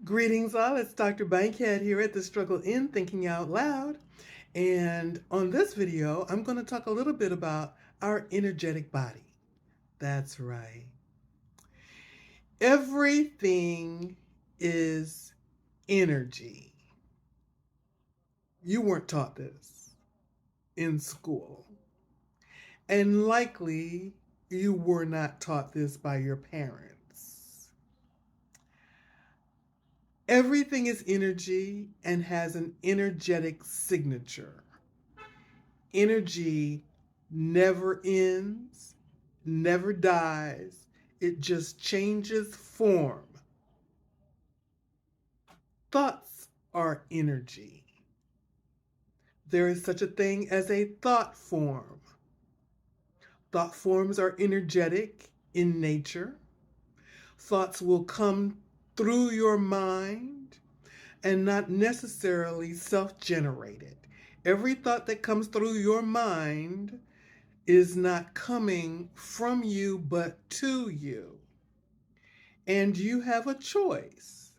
Greetings, all. It's Dr. Bankhead here at the Struggle in Thinking Out Loud. And on this video, I'm going to talk a little bit about our energetic body. That's right. Everything is energy. You weren't taught this in school. And likely you were not taught this by your parents. Everything is energy and has an energetic signature. Energy never ends, never dies. It just changes form. Thoughts are energy. There is such a thing as a thought form. Thought forms are energetic in nature. Thoughts will come through your mind and not necessarily self-generated. Every thought that comes through your mind is not coming from you but to you. And you have a choice.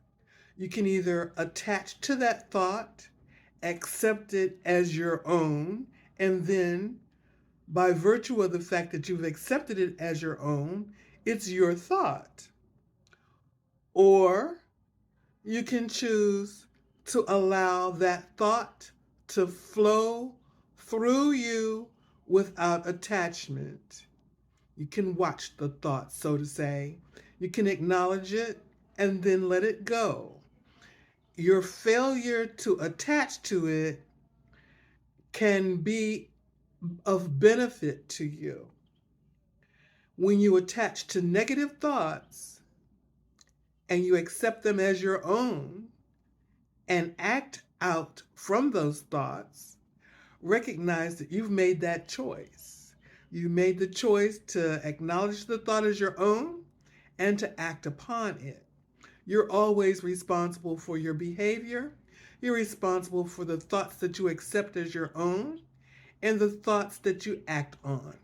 You can either attach to that thought, accept it as your own, and then by virtue of the fact that you've accepted it as your own, it's your thought. Or you can choose to allow that thought to flow through you without attachment. You can watch the thought, so to say. You can acknowledge it and then let it go. Your failure to attach to it can be of benefit to you. When you attach to negative thoughts and you accept them as your own and act out from those thoughts, recognize that you've made that choice. You made the choice to acknowledge the thought as your own and to act upon it. You're always responsible for your behavior. You're responsible for the thoughts that you accept as your own and the thoughts that you act on.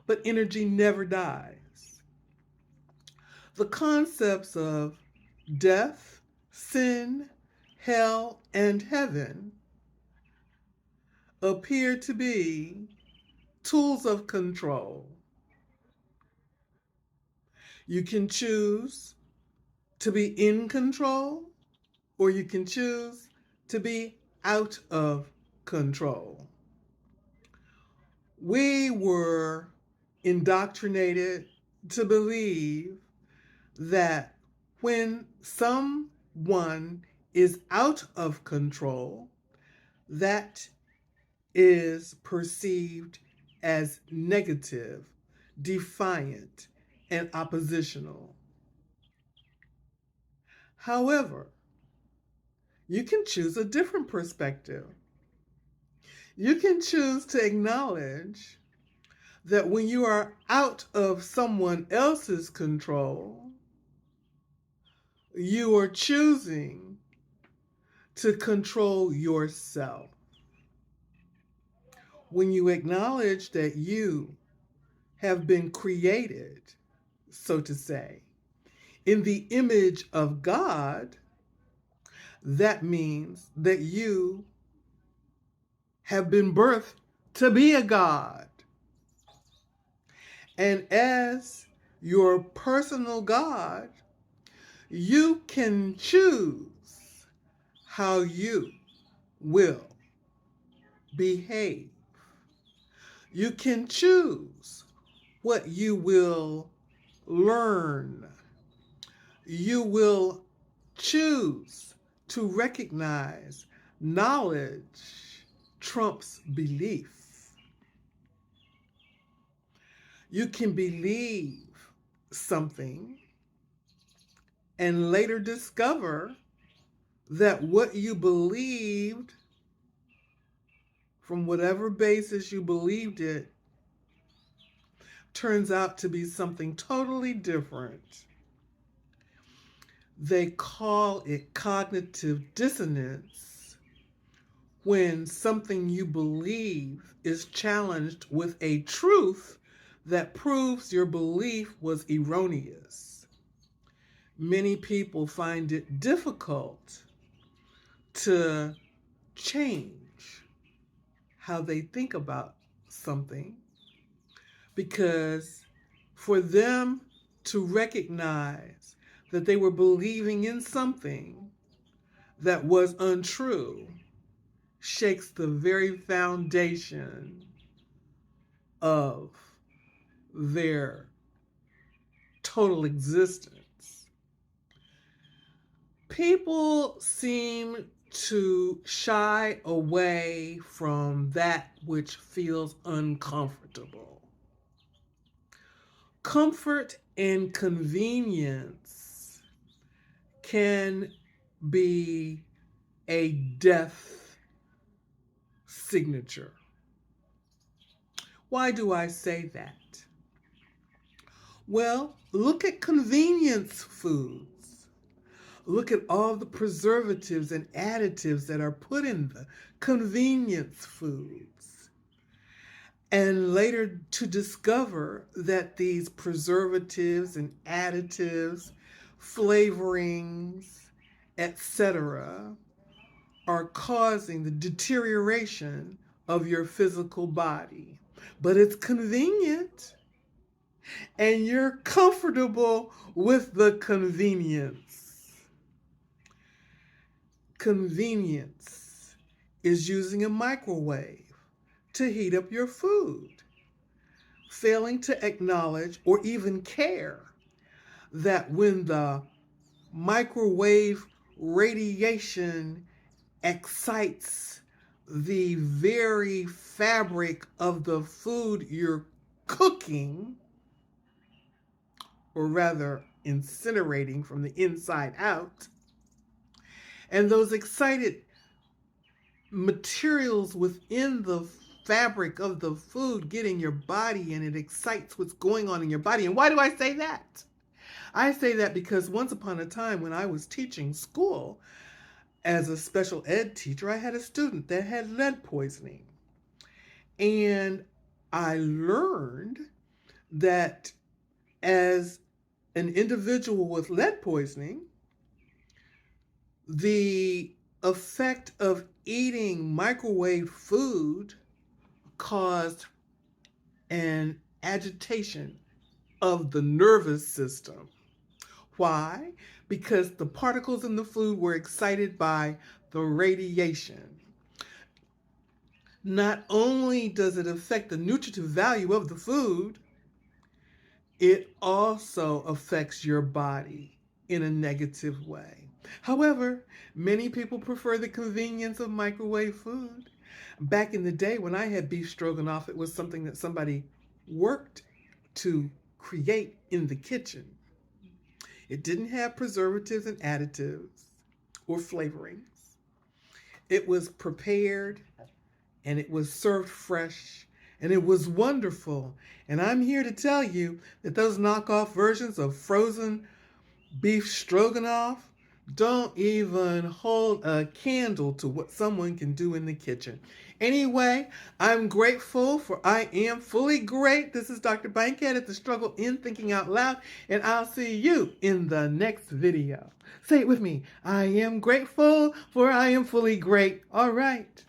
But energy never dies. The concepts of death, sin, hell, and heaven appear to be tools of control. You can choose to be in control, or you can choose to be out of control. We were indoctrinated to believe that when someone is out of control, that is perceived as negative, defiant, and oppositional. However, you can choose a different perspective. You can choose to acknowledge that when you are out of someone else's control, you are choosing to control yourself. When you acknowledge that you have been created, so to say, in the image of God, that means that you have been birthed to be a God. And as your personal God, you can choose how you will behave. You can choose what you will learn. You will choose to recognize knowledge trumps belief. You can believe something and later discover that what you believed, from whatever basis you believed it, turns out to be something totally different. They call it cognitive dissonance when something you believe is challenged with a truth that proves your belief was erroneous. Many people find it difficult to change how they think about something because for them to recognize that they were believing in something that was untrue shakes the very foundation of their total existence. People seem to shy away from that which feels uncomfortable. Comfort and convenience can be a death signature. Why do I say that? Well, look at convenience foods. Look at all the preservatives and additives that are put in the convenience foods. And later to discover that these preservatives and additives, flavorings, etc., are causing the deterioration of your physical body. But it's convenient, and you're comfortable with the convenience. Convenience is using a microwave to heat up your food, failing to acknowledge or even care that when the microwave radiation excites the very fabric of the food you're cooking, or rather incinerating from the inside out, and those excited materials within the fabric of the food get in your body and it excites what's going on in your body. And why do I say that? I say that because once upon a time when I was teaching school as a special ed teacher, I had a student that had lead poisoning. And I learned that as an individual with lead poisoning, the effect of eating microwave food caused an agitation of the nervous system. Why? Because the particles in the food were excited by the radiation. Not only does it affect the nutritive value of the food, it also affects your body in a negative way. However, many people prefer the convenience of microwave food. Back in the day when I had beef stroganoff, it was something that somebody worked to create in the kitchen. It didn't have preservatives and additives or flavorings. It was prepared and it was served fresh and it was wonderful. And I'm here to tell you that those knockoff versions of frozen beef stroganoff don't even hold a candle to what someone can do in the kitchen. Anyway, I'm grateful for I Am Fully Great. This is Dr. Bankhead at The Struggle in Thinking Out Loud, and I'll see you in the next video. Say it with me. I am grateful for I am fully great. All right.